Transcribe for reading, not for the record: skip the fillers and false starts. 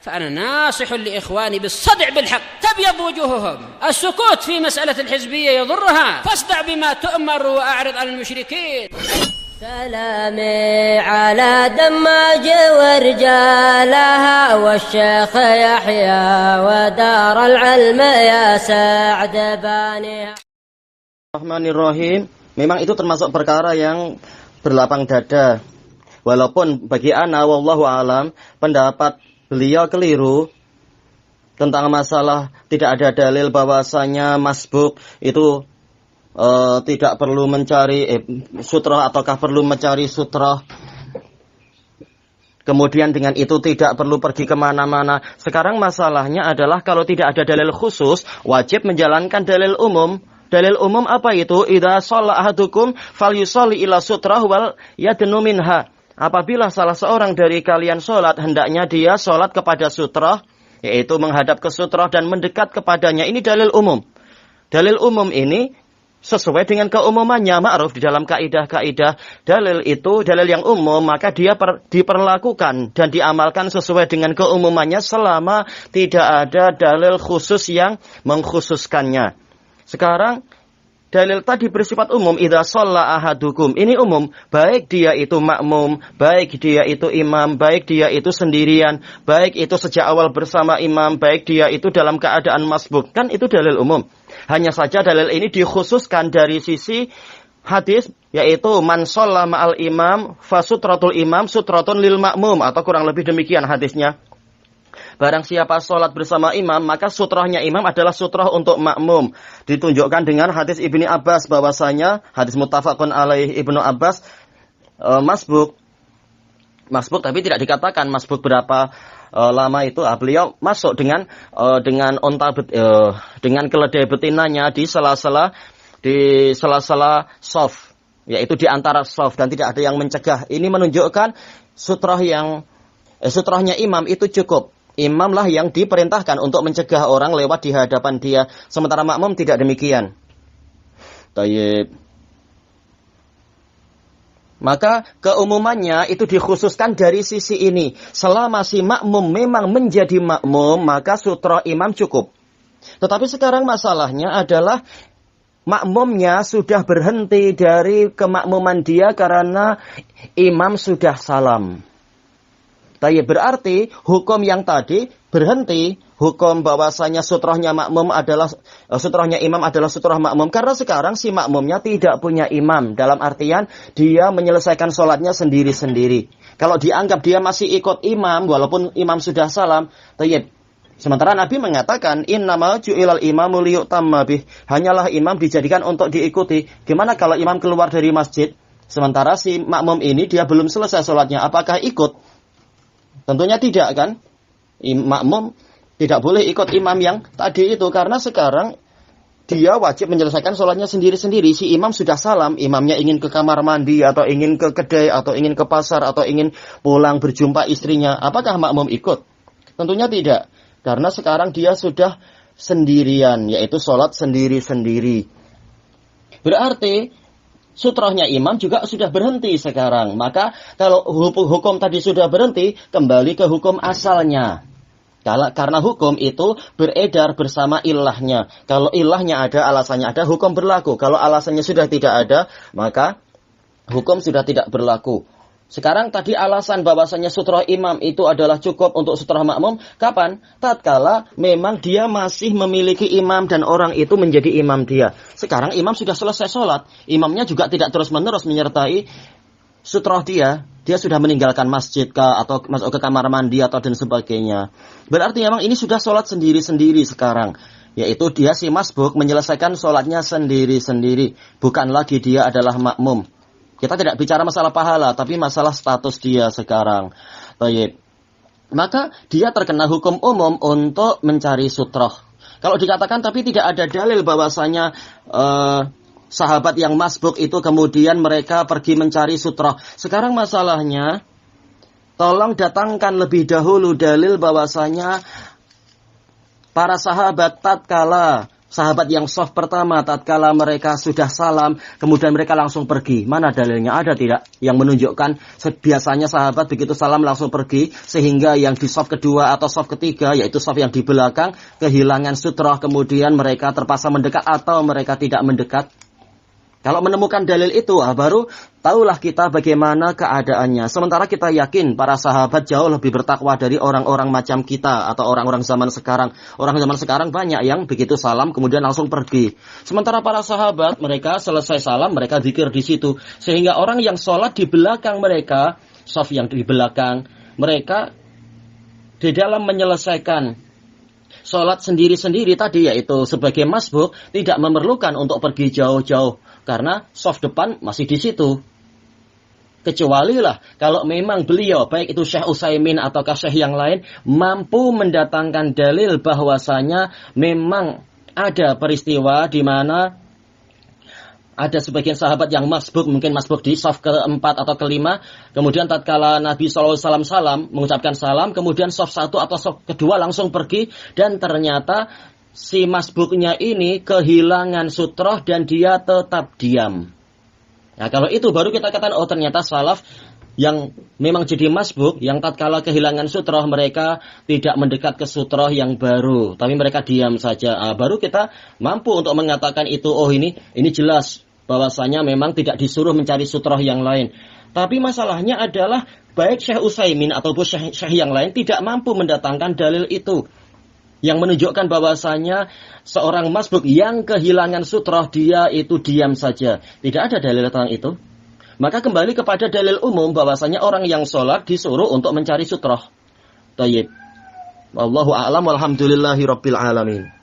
فأنا ناصح لإخواني بالصدع بالحق تبيض وجوههم. السكوت في مسألة الحزبية يضرها، فاصدع بما تؤمر وأعرض عن المشركين. سلامي على دماج ورجالها والشيخ يحيى ودار العلم يا سعد بانيها. Bismillahirrahmanirrahim. Memang itu termasuk perkara yang berlapang dada. Walaupun bagi ana wallahu alam pendapat beliau keliru tentang masalah tidak ada dalil bahwasanya masbuk itu tidak perlu mencari sutrah ataukah perlu mencari sutrah. Kemudian dengan itu tidak perlu pergi kemana-mana. Sekarang masalahnya adalah kalau tidak ada dalil khusus, wajib menjalankan dalil umum. Dalil umum apa itu? Idza shalla ahadukum falyusalli ila sutrah wal yadnu minha. Apabila salah seorang dari kalian sholat, hendaknya dia sholat kepada sutrah, yaitu menghadap ke sutrah dan mendekat kepadanya. Ini dalil umum. Dalil umum ini sesuai dengan keumumannya, ma'ruf di dalam kaidah-kaidah. Dalil itu dalil yang umum, maka dia diperlakukan dan diamalkan sesuai dengan keumumannya selama tidak ada dalil khusus yang mengkhususkannya. Sekarang dalil tadi bersifat umum, idza shalla ahadukum. Ini umum, baik dia itu makmum, baik dia itu imam, baik dia itu sendirian, baik itu sejak awal bersama imam, baik dia itu dalam keadaan masbuk. Kan itu dalil umum. Hanya saja dalil ini dikhususkan dari sisi hadis, yaitu man shalla ma'al imam fasutratul imam sutratun lil makmum, atau kurang lebih demikian hadisnya. Barang siapa sholat bersama imam, maka sutrahnya imam adalah sutrah untuk makmum. Ditunjukkan dengan hadis Ibnu Abbas bahwasanya, hadis muttafaqun alaih Ibnu Abbas, masbuk tapi tidak dikatakan masbuk berapa lama itu. Beliau masuk dengan dengan keledai betinanya di sela-sela shaf, yaitu di antara shaf, dan tidak ada yang mencegah. Ini menunjukkan sutrahnya imam itu cukup. Imamlah yang diperintahkan untuk mencegah orang lewat di hadapan dia. Sementara makmum tidak demikian. Tayyib. Maka keumumannya itu dikhususkan dari sisi ini. Selama si makmum memang menjadi makmum, maka sutra imam cukup. Tetapi sekarang masalahnya adalah makmumnya sudah berhenti dari kemakmuman dia karena imam sudah salam. Tayyib, berarti hukum yang tadi berhenti, hukum bahwasanya sutrahnya imam adalah sutrah makmum, karena sekarang si makmumnya tidak punya imam, dalam artian dia menyelesaikan sholatnya sendiri-sendiri. Kalau dianggap dia masih ikut imam walaupun imam sudah salam, tayyib. Sementara Nabi mengatakan innamal ju'ilal imamu liyutamma bih, hanyalah imam dijadikan untuk diikuti. Gimana kalau imam keluar dari masjid sementara si makmum ini dia belum selesai sholatnya, apakah ikut? Tentunya tidak, kan? Makmum tidak boleh ikut imam yang tadi itu, karena sekarang dia wajib menyelesaikan sholatnya sendiri-sendiri. Si imam sudah salam, imamnya ingin ke kamar mandi, atau ingin ke kedai, atau ingin ke pasar, atau ingin pulang berjumpa istrinya. Apakah makmum ikut? Tentunya tidak, karena sekarang dia sudah sendirian, yaitu sholat sendiri-sendiri. Berarti sutrahnya imam juga sudah berhenti sekarang. Maka kalau hukum tadi sudah berhenti, kembali ke hukum asalnya. Karena hukum itu beredar bersama ilahnya. Kalau ilahnya ada, alasannya ada, hukum berlaku. Kalau alasannya sudah tidak ada, maka hukum sudah tidak berlaku. Sekarang tadi alasan bahwasanya sutrah imam itu adalah cukup untuk sutrah makmum, kapan? Tatkala memang dia masih memiliki imam dan orang itu menjadi imam dia. Sekarang imam sudah selesai sholat, imamnya juga tidak terus-menerus menyertai sutrah dia sudah meninggalkan masjid atau masuk ke kamar mandi atau dan sebagainya. Berarti memang ini sudah sholat sendiri-sendiri sekarang. Yaitu dia si masbuk menyelesaikan sholatnya sendiri-sendiri. Bukan lagi dia adalah makmum. Kita tidak bicara masalah pahala, tapi masalah status dia sekarang. Baik. Maka dia terkena hukum umum untuk mencari sutrah. Kalau dikatakan tapi tidak ada dalil bahwasanya sahabat yang masbuk itu kemudian mereka pergi mencari sutrah. Sekarang masalahnya, tolong datangkan lebih dahulu dalil bahwasanya para sahabat tatkala Sahabat yang shaf pertama tatkala mereka sudah salam, kemudian mereka langsung pergi. Mana dalilnya? Ada tidak yang menunjukkan biasanya sahabat begitu salam langsung pergi, sehingga yang di shaf kedua atau shaf ketiga, yaitu shaf yang di belakang, kehilangan sutrah, kemudian mereka terpaksa mendekat atau mereka tidak mendekat? Kalau menemukan dalil itu, baru tahulah kita bagaimana keadaannya. Sementara kita yakin para sahabat jauh lebih bertakwa dari orang-orang macam kita atau orang-orang zaman sekarang. Orang zaman sekarang banyak yang begitu salam kemudian langsung pergi. Sementara para sahabat, mereka selesai salam, mereka zikir di situ. Sehingga orang yang sholat di belakang mereka, shaf yang di belakang, mereka di dalam menyelesaikan sholat sendiri-sendiri tadi, yaitu sebagai masbuk, tidak memerlukan untuk pergi jauh-jauh. Karena shaf depan masih di situ. Kecuali lah kalau memang beliau, baik itu Syekh Utsaimin atau Syekh yang lain, mampu mendatangkan dalil bahwasanya memang ada peristiwa di mana ada sebagian sahabat yang masbuk, mungkin masbuk di shaf keempat atau kelima, kemudian tatkala Nabi SAW salam, mengucapkan salam, kemudian shaf satu atau shaf kedua langsung pergi, dan ternyata si masbuknya ini kehilangan sutroh dan dia tetap diam. Nah, kalau itu baru kita katakan, oh ternyata salaf yang memang jadi masbuk, yang tatkala kehilangan sutroh mereka tidak mendekat ke sutroh yang baru, tapi mereka diam saja. Baru kita mampu untuk mengatakan itu, oh ini jelas bahwasanya memang tidak disuruh mencari sutroh yang lain. Tapi masalahnya adalah baik Syekh Utsaimin ataupun Syekh yang lain tidak mampu mendatangkan dalil itu yang menunjukkan bahwasanya seorang masbuk yang kehilangan sutroh dia itu diam saja. Tidak ada dalil tentang itu. Maka kembali kepada dalil umum bahwasanya orang yang sholat disuruh untuk mencari sutroh. Tayyib. Wallahu a'lam walhamdulillahi rabbil alamin.